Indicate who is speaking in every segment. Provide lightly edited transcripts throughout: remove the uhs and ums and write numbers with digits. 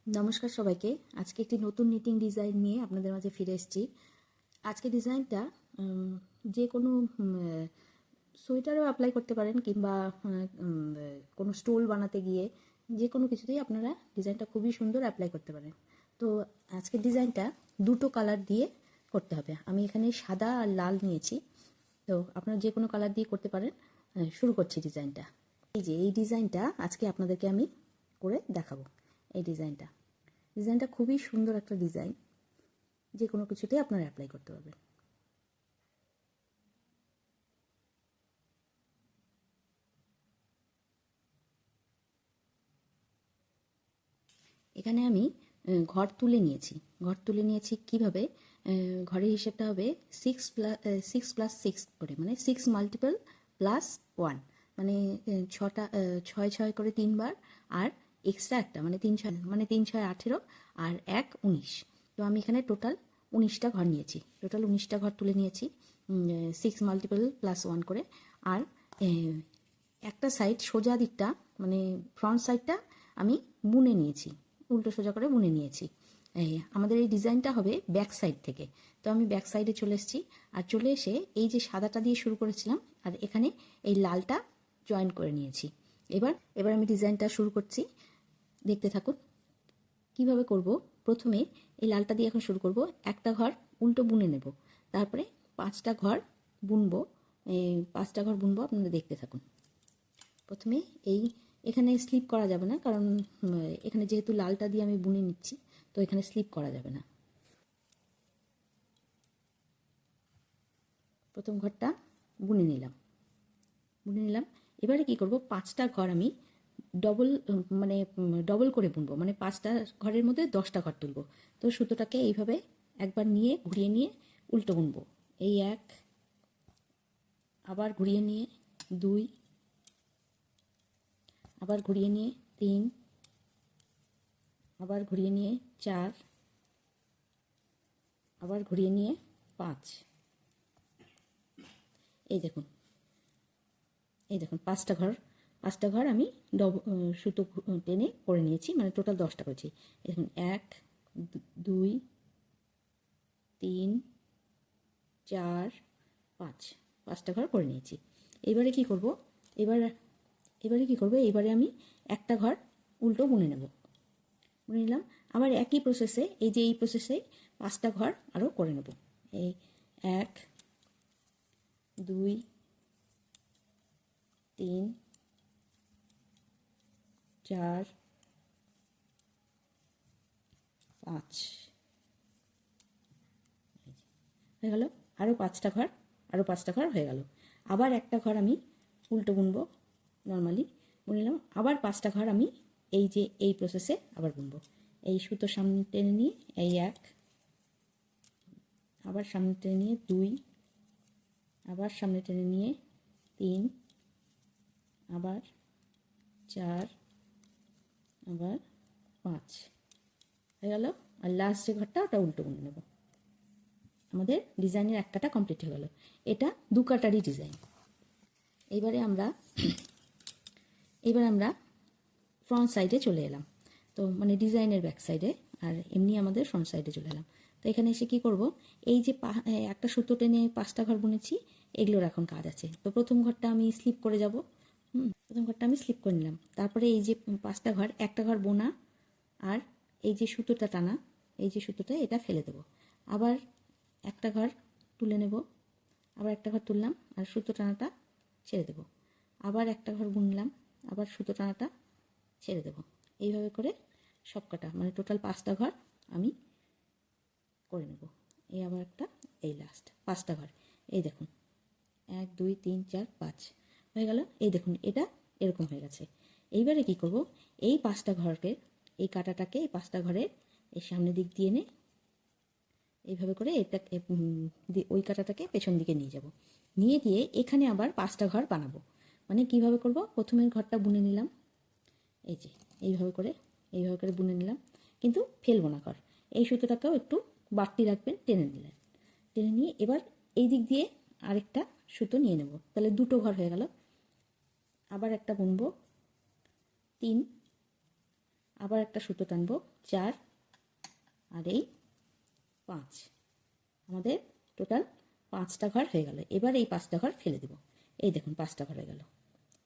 Speaker 1: নমস্কার সবাইকে। আজকে একটি নতুন নিটিং ডিজাইন নিয়ে আপনাদের মাঝে ফিরে এসেছি। আজকে ডিজাইনটা যে কোনো সোয়েটারও অ্যাপ্লাই করতে পারেন, কিংবা কোনো স্টোল বানাতে গিয়ে যে কোনো কিছুতেই আপনারা ডিজাইনটা খুবই সুন্দর অ্যাপ্লাই করতে পারেন। তো আজকের ডিজাইনটা দুটো কালার দিয়ে করতে হবে। আমি এখানে সাদা আর লাল নিয়েছি, তো আপনারা যে কোনো কালার দিয়ে করতে পারেন। শুরু করছি ডিজাইনটা। এই ডিজাইনটা আজকে আপনাদেরকে আমি করে দেখাবো। এই ডিজাইনটা খুবই সুন্দর একটা ডিজাইন, যে কোনো কিছুতেই আপনারা অ্যাপ্লাই করতে পারবেন। এখানে আমি ঘর তুলে নিয়েছি কিভাবে। ঘরের হিসেবটা হবে 6+6 করে, মানে 6x++1, মানে ছয় ছয় করে 3 বার, আর এক্সট্রা একটা, মানে 3 6, মানে 3 6 18, আর 1 19। তো আমি এখানে টোটাল 19টা ঘর নিয়েছি, টোটাল 19টা ঘর তুলে নিয়েছি 6x++1 করে। আর একটা সাইড সোজা দিকটা, মানে ফ্রন্ট সাইডটা আমি বুনে নিয়েছি, উল্টো সোজা করে বুনে নিয়েছি। আমাদের এই ডিজাইনটা হবে ব্যাক সাইড থেকে। তো আমি ব্যাক সাইডে চলে এসেছি, আর চলে এসে এই যে সাদাটা দিয়ে শুরু করেছিলাম, আর এখানে এই লালটা জয়েন করে নিয়েছি। এবার আমি ডিজাইনটা শুরু করছি, দেখতে থাকুন কিভাবে করব। প্রথমে এই লালটা দিয়ে এখন শুরু করব। একটা ঘর উল্টো বুনে নেব, তারপরে 5টা ঘর বুনবো। 5টা ঘর বুনবো, আপনারা দেখতে থাকুন। প্রথমে এখানে স্লিপ করা যাবে না, কারণ এখানে যেহেতু লালটা দিয়ে আমি বুনে নিচ্ছি, তো এখানে স্লিপ করা যাবে না। প্রথম ঘরটা বুনে নিলাম। এবারে কি করব, 5টা ঘর আমি ডবল করে বুনবো, মানে 5টা ঘরের মধ্যে 10টা ঘর তুলবো। তো সুতোটাকে এইভাবে একবার নিয়ে ঘুরিয়ে নিয়ে উল্টো বুনবো। এই 1, আবার ঘুরিয়ে নিয়ে 2, আবার ঘুরিয়ে নিয়ে 3, আবার ঘুরিয়ে নিয়ে 4, আবার ঘুরিয়ে নিয়ে 5। এই দেখুন 5টা ঘর আমি সুতো টেনে করে নিয়েছি, মানে টোটাল 10টা করেছি। দেখুন 1 2 3 4 5, 5টা ঘর করে নিয়েছি। এবারে কি করব, এবারে আমি একটা ঘর উল্টো বুনে নিলাম। আবার একই প্রসেসে, এই প্রসেসে 5টা ঘর আরও করে নেব। এই 1 2 3 4 5 হয়ে গেল। আরও 5টা ঘর হয়ে গেল। আবার একটা ঘর আমি উল্টো বুনবো, নর্মালি বুনে নিলাম। আবার 5টা ঘর আমি এই প্রসেসে আবার বুনবো। এই সুতো সামনে টেনে নিয়ে এই 1, আবার সামনে টেনে নিয়ে 2, আবার সামনে টেনে নিয়ে 3, আবার 4, আবার 5 হয়ে গেল। আর লাস্ট যে ঘরটা, ওটা উল্টো বুনে নেব। আমাদের ডিজাইনের এক কাটা কমপ্লিট হয়ে গেল। এটা 2 কাটারই ডিজাইন। এবার আমরা ফ্রন্ট সাইডে চলে এলাম। তো মানে ডিজাইনের ব্যাক সাইডে, আর এমনি আমাদের ফ্রন্ট সাইডে চলে এলাম। তো এখানে এসে কি করব, এই যে একটা সুতো টেনে 5টা ঘর বুনেছি, এগুলোর এখন কাজ আছে। তো প্রথম ঘরটা আমি স্লিপ করে যাব। প্রথম ঘরটা আমি স্লিপ করে নিলাম। তারপরে এই যে 5টা ঘর, একটা ঘর বোনা, আর এই যে সুতোটা টানা, এটা ফেলে দেব। আবার একটা ঘর তুলে নেব, আবার একটা ঘর তুললাম, আর সুতো টানাটা ছেড়ে দেব। আবার একটা ঘর বুনলাম, আবার সুতো টানাটা ছেড়ে দেব। এইভাবে করে সব কটা, মানে টোটাল 5টা ঘর আমি করে নেব। এই আবার একটা, এই লাস্ট 5টা ঘর। এই দেখুন 1 2 3 4 5 হয়ে গেল। এই দেখুন এটা এরকম হয়ে গেছে। এইবারে কি করব, এই 5টা ঘরকে, এই কাটাটাকে এই 5টা ঘরের এই সামনের দিক দিয়ে এনে এইভাবে করে এটা ওই কাটাটাকে পেছন দিকে নিয়ে যাব। নিয়ে গিয়ে এখানে আবার 5টা ঘর বানাবো। মানে কিভাবে করব, প্রথমের ঘরটা বুনে নিলাম, এই যে এইভাবে করে বুনে নিলাম, কিন্তু ফেলবো না ঘর। এই সুতোটাকেও একটু বাড়তি রাখবেন, টেনে নিয়ে এবার এই দিক দিয়ে আরেকটা সুতো নিয়ে নেব, তাহলে 2টো ঘর হয়ে গেল। আবার একটা বুনবো 3, আবার একটা সুতো টানবো 4 আর এই 5, আমাদের টোটাল 5টা ঘর হয়ে গেল। এবার এই 5টা ঘর ফেলে দেব। এই দেখুন 5টা ঘর হয়ে গেল,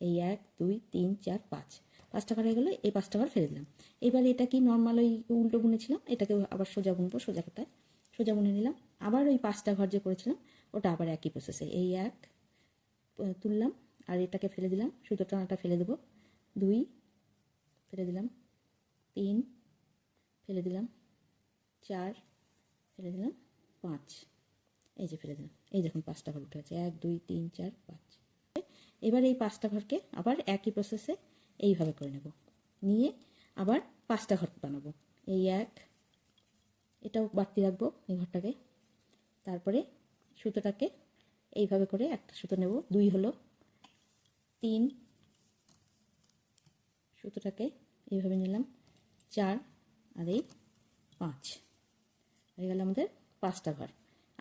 Speaker 1: এই 1 2 3 4 5, 5টা ঘর হয়ে গেলো। এই 5টা ঘর ফেলে দিলাম। এবার এটা কি নর্মাল ওই উল্টো বুনেছিলাম, এটাকে আবার সোজা বুনবো, সোজা কাটায় সোজা বুনে নিলাম। আবার ওই 5টা ঘর যে করেছিলাম ওটা আবার একই প্রসেসে, এই 1 তুললাম আর এটাকে ফেলে দিলাম, সুতো টানাটা ফেলে দেবো, 2 ফেলে দিলাম, 3 ফেলে দিলাম, 4 ফেলে দিলাম, 5 এই যে ফেলে দিলাম। এই দেখুন 5টা ঘর উঠে গেছে, 1 2 3 4 5। এবার এই 5টা ঘরকে আবার একই প্রসেসে এইভাবে করে নেব, নিয়ে আবার 5টা ঘর বানাবো। এই 1, এটাও বাড়তি রাখবো এই ঘরটাকে। তারপরে সুতোটাকে এইভাবে করে একটা সুতো নেব, 2 হলো, 3 সুতোটাকে এইভাবে নিলাম, 4 আর এই 5 হয়ে গেল আমাদের 5টা ঘর।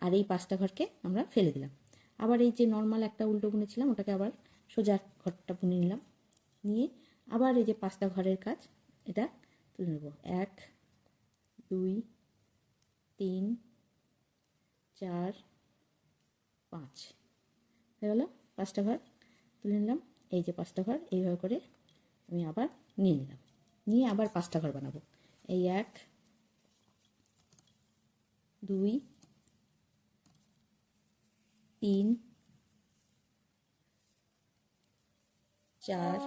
Speaker 1: আর এই 5টা ঘরকে আমরা ফেলে দিলাম। আবার এই যে নর্মাল একটা উল্টো বুনেছিলাম ওটাকে আবার সোজা ঘরটা বুনে নিলাম, নিয়ে আবার এই যে 5টা ঘরের কাজ এটা তুলে নেব, 1 2 3 4 5 হয়ে গেল 5টা ঘর তুলে নিলাম। এই যে 5টা ঘর এইভাবে করে আমি আবার নিয়ে নিলাম, নিয়ে আবার 5টা ঘর বানাবো। এই 1 2 3 4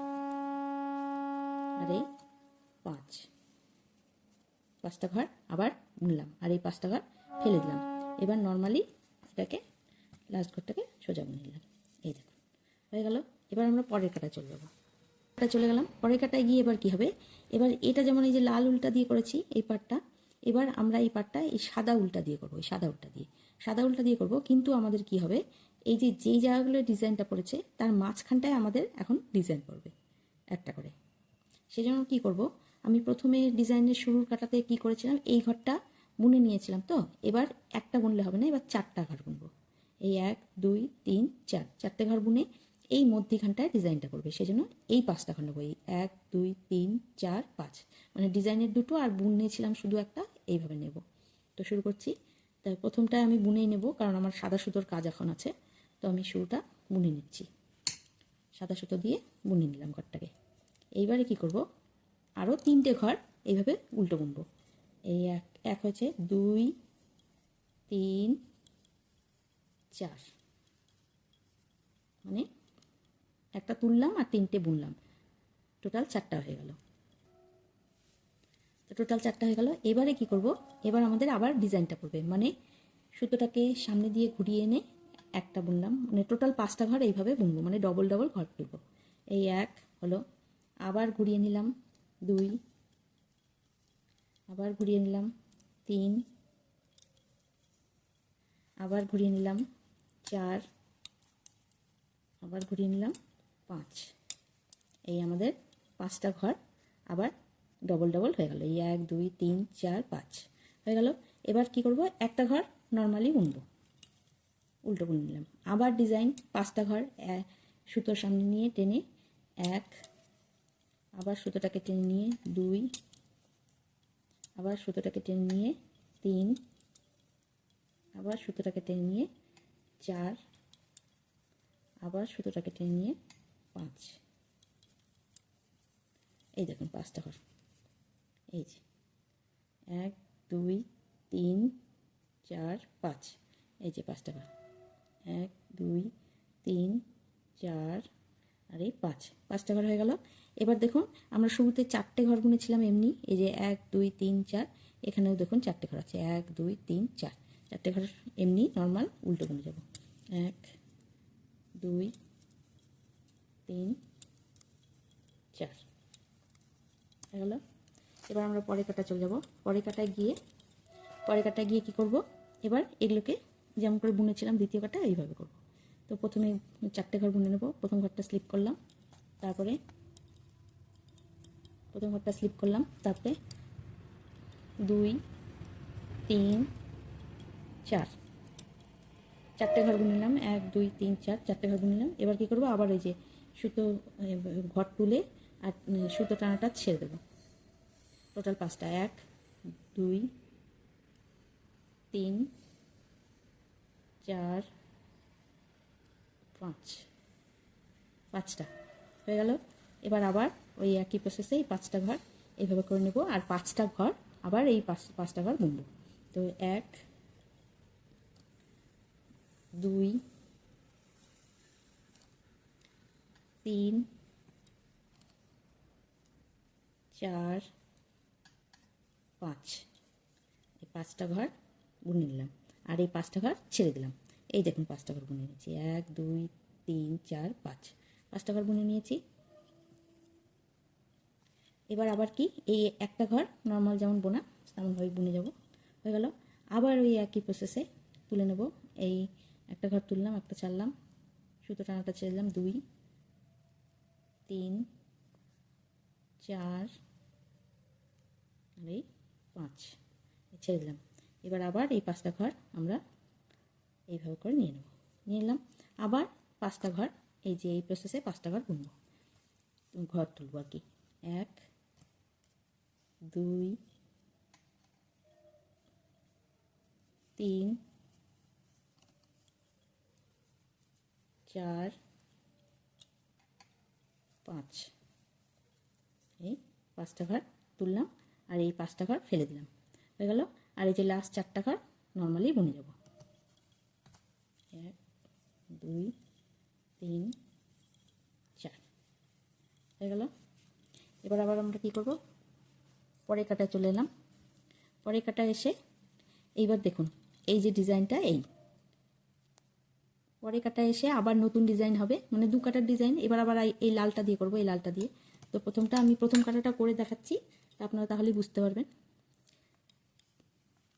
Speaker 1: আর এই 5, 5টা ঘর আবার বুনলাম আর এই 5টা ঘর ফেলে দিলাম। এবার নর্মালি এটাকে লাস্ট ঘরটাকে সোজা বুনে নিলাম। এই দেখুন হয়ে গেল। এবার আমরা পরের কাটায় চলে যাবো, চলে গেলাম পরের কাটায় গিয়ে এবার কি হবে, এবার এটা যেমন এই যে লাল উল্টা দিয়ে করেছি এই পাটটা, এবার আমরা এই পাটটা এই সাদা উল্টা দিয়ে করবো, এই সাদা উল্টা দিয়ে করবো। কিন্তু আমাদের কি হবে, এই যে যেই জায়গাগুলো ডিজাইনটা পড়েছে তার মাঝখানটায় আমাদের এখন ডিজাইন পড়বে একটা করে। সেজন্য কি করব, আমি প্রথমে ডিজাইনের শুরুর কাটাতে কি করেছিলাম, এই ঘরটা বুনে নিয়েছিলাম, তো এবার একটা বুনলে হবে না, এবার 4টা ঘর বুনবো। এই 1 2 3 4, 4টে ঘর বুনে এই মধ্যিখানটায় ডিজাইনটা করবে। সেজন্য এই 5টা ঘর নেবো, এই 1 2 3 4 5, মানে ডিজাইনের দুটো আর বুনেছিলাম শুধু একটা, এইভাবে নেব। তো শুরু করছি। তাই প্রথমটায় আমি বুনেই নেব, কারণ আমার সাদা সুতোর কাজ এখন আছে, তো আমি শুরুটা বুনে নিচ্ছি। সাদা সুতো দিয়ে বুনে নিলাম ঘরটাকে। এইবারে কি করব, আরও 3টে ঘর এইভাবে উল্টো বুনবো। এই এক হয়েছে, 2 3 4, মানে একটা তুললাম আর 3টে বুনলাম, টোটাল 4টা হয়ে গেল। তো টোটাল 4টা হয়ে গেল। এবারে কি করব, এবার আমাদের আবার ডিজাইনটা পড়বে, মানে সুতোটাকে সামনে দিয়ে ঘুরিয়ে এনে একটা বুনলাম, মানে টোটাল 5টা ঘর এইভাবে বুনবো, মানে ডবল ডবল ঘর তুলবো। এই 1 হলো, আবার ঘুরিয়ে নিলাম 2, আবার ঘুরিয়ে নিলাম 3, আবার ঘুরিয়ে নিলাম 4, আবার ঘুরিয়ে নিলাম 5। এই আমাদের 5টা ঘর আবার ডবল ডবল হয়ে গেল। এই 1 2 3 4 5 হয়ে গেল। এবার কি করব, একটা ঘর নর্মালি বুনবো, উল্টো বুনে নিলাম। আবার ডিজাইন 5টা ঘর সুতোর সামনে নিয়ে টেনে 1, আবার সুতোটাকে টেনে নিয়ে 2, আবার সুতোটাকে টেনে নিয়ে 3, আবার সুতোটাকে টেনে নিয়ে 4, আবার সুতোটাকে টেনে নিয়ে 5। এই দেখুন 5টা ঘর, এই যে 1 2 3 4 5, এই যে 5টা ঘর, 1 2 3 4 আর এই 5টা ঘর হয়ে গেল। এবার দেখুন আমরা শুরুতে 4টে ঘর বুনেছিলাম এমনি, এই যে 1 2 3 4, এখানেও দেখুন 4টে ঘর আছে, 1 2 3 4, 4টে ঘর এমনি নর্মাল উল্টো বুনে যাব। 1 2 3 4 হয়ে গেল। এবার আমরা পরের কাটা চলে যাব। পরের কাটায় গিয়ে কি করব, এবার এগুলোকে যেমন করে বুনেছিলাম দ্বিতীয় কাটা এইভাবে করব। তো প্রথমে 4টে ঘর বুনে নেব। প্রথম ঘরটা স্লিপ করলাম, তারপরে তারপরে 2 3 4, 4টে ঘর বুনে নিলাম, 1 2 3 4, 4টে ঘর বুনে নিলাম। এবার কি করব, আবার ওই যে সুতো ঘর তুলে আর সুতো টানাটা ছেড়ে দেবো। টোটাল 5টা, 1 2 3 4 5, 5টা হয়ে গেল। এবার আবার ওই একই প্রসেসে এই 5টা ঘর এইভাবে করে নেব, আর 5টা ঘর আবার এই 5টা ঘর বুনবো। তো 1 2 3 4 5, এই 5টা ঘর বুনে নিলাম, আর এই 5টা ঘর ছেড়ে দিলাম। এই দেখুন 5টা ঘর বুনে নিয়েছি, 1 2 3 4 5, 5টা ঘর বুনে নিয়েছি। এবার আবার কি এই একটা ঘর নর্মাল যেমন বোনা তেমনভাবে বুনে যাব, হয়ে গেল। আবার ওই একই প্রসেসে তুলে নেব, এই একটা ঘর তুললাম, একটা ছাড়লাম, সুতো টানাটা ছেড়ে দিলাম, 2 3 4 আর এই 5 ছেড়ে দিলাম। এবার আবার এই 5টা ঘর আমরা এইভাবে করে নিয়ে নেব, নিয়ে নিলাম। আবার 5টা ঘর এই যে এই প্রসেসে 5টা ঘর বুনবো, ঘর তুলবো আর কি। 1 2 3 4 5, এই 5টা ঘর তুললাম, আর এই 5টা ঘর ফেলে দিলাম, হয়ে গেল। আর এই যে লাস্ট 4টা ঘর নর্মালি বুনে যাব, 1 2 3 4, হয়ে গেল। এবার আবার আমরা কি করব, পরের কাটায় চলে এলাম। পরের কাটায় এসে এইবার দেখুন এই যে ডিজাইনটা, এই পরের কাটায় এসে আবার নতুন ডিজাইন হবে, মানে 2 কাটার ডিজাইন। এবার আবার এই লালটা দিয়ে করব, এই লালটা দিয়ে। তো প্রথমটা আমি প্রথম কাটাটা করে দেখাচ্ছি, আপনারা তাহলেই বুঝতে পারবেন।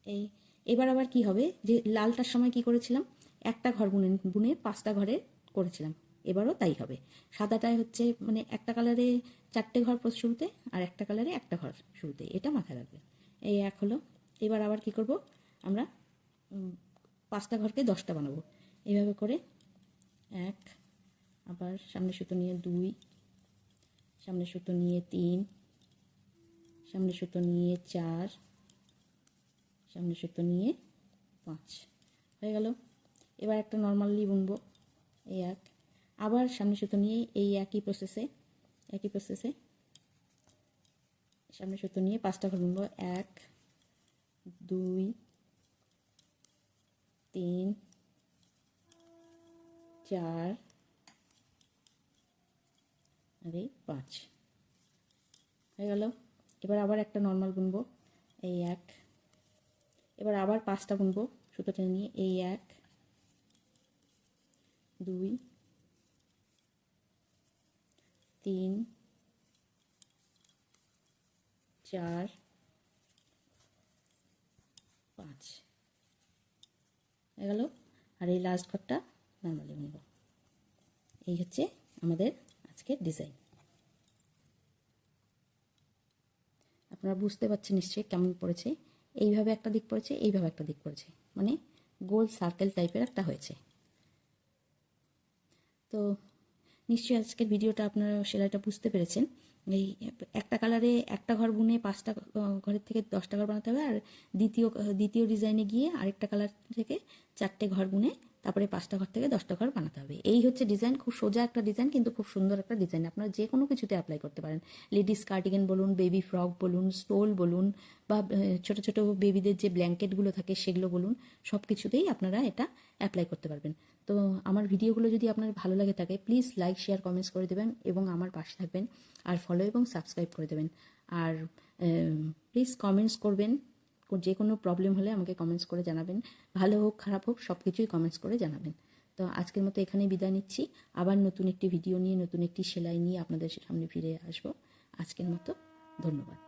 Speaker 1: এই এবার আবার কি হবে, যে লালটার সময় কি করেছিলাম, একটা ঘর বুনে বুনে 5টা ঘরে করেছিলাম, এবারও তাই হবে। সাদাটায় হচ্ছে মানে একটা কালারে 4টে ঘর শুরুতে, আর একটা কালারে একটা ঘর শুরুতে, এটা মাথায় রাখবেন। এই 1 হলো। এবার আবার কি করব, আমরা 5টা ঘরকে 10টা বানাবো, এইভাবে করে 1, আবার সামনে সুতো নিয়ে 2, সামনে সুতো নিয়ে 3, সামনে সুতো নিয়ে 4, সামনে সুতো নিয়ে 5, হয়ে গেল। এবার একটা নর্মালি বুনবো, এই 1, আবার সামনে সুতো নিয়ে এই একই প্রসেসে সামনে সুতো নিয়ে 5টা ঘর বুনবো, 1 2 3 4 আর এই 5, হয়ে গেল। এবার আবার একটা নর্মাল বুনবো, এই 1, এবার আবার 5টা বুনবো সুতো টেনে নিয়ে, এই 1 2 3 4 5, হয়ে গেল। আর এই লাস্ট ঘরটা নর্মালি বুনব। এই হচ্ছে আমাদের আজকের ডিজাইন। আপনারা বুঝতে পারছেন নিশ্চয়ই কেমন পড়েছে। এইভাবে একটা দিক পড়েছে, এইভাবে একটা দিক পড়েছে, মানে গোল সার্কেল টাইপের একটা হয়েছে। তো নিশ্চয়ই আজকের ভিডিওটা আপনারা সেলাইটা বুঝতে পেরেছেন। এই একটা কালারে একটা ঘর বুনে 5টা ঘরের থেকে 10টা ঘর বানাতে হবে, আর দ্বিতীয় ডিজাইনে গিয়ে আরেকটা কালার থেকে 4টে ঘর বুনে তারপরে 5টা ঘর থেকে 10টা ঘর বানাতে হবে। এই হচ্ছে ডিজাইন, খুব সোজা একটা ডিজাইন, কিন্তু খুব সুন্দর একটা ডিজাইন। আপনারা যে কোনো কিছুতে অ্যাপ্লাই করতে পারেন, লেডিস কার্ডিগান বলুন, বেবি ফ্রক বলুন, স্টোল বলুন, বা ছোটো ছোটো বেবিদের যে ব্ল্যাঙ্কেটগুলো থাকে সেগুলো বলুন, সব কিছুতেই আপনারা এটা অ্যাপ্লাই করতে পারবেন। তো আমার ভিডিওগুলো যদি আপনার ভালো লাগে থাকে, প্লিজ লাইক শেয়ার কমেন্টস করে দেবেন এবং আমার পাশে থাকবেন, আর ফলো এবং সাবস্ক্রাইব করে দেবেন। আর প্লিজ কমেন্টস করবেন, যে কোনো প্রবলেম হলে আমাকে কমেন্টস করে জানাবেন, ভালো হোক খারাপ হোক সব কিছুই কমেন্টস করে জানাবেন। তো আজকের মতো এখানেই বিদায় নিচ্ছি, আবার নতুন একটি ভিডিও নিয়ে, নতুন একটি সেলাই নিয়ে আপনাদের সামনে ফিরে আসবো। আজকের মতো ধন্যবাদ।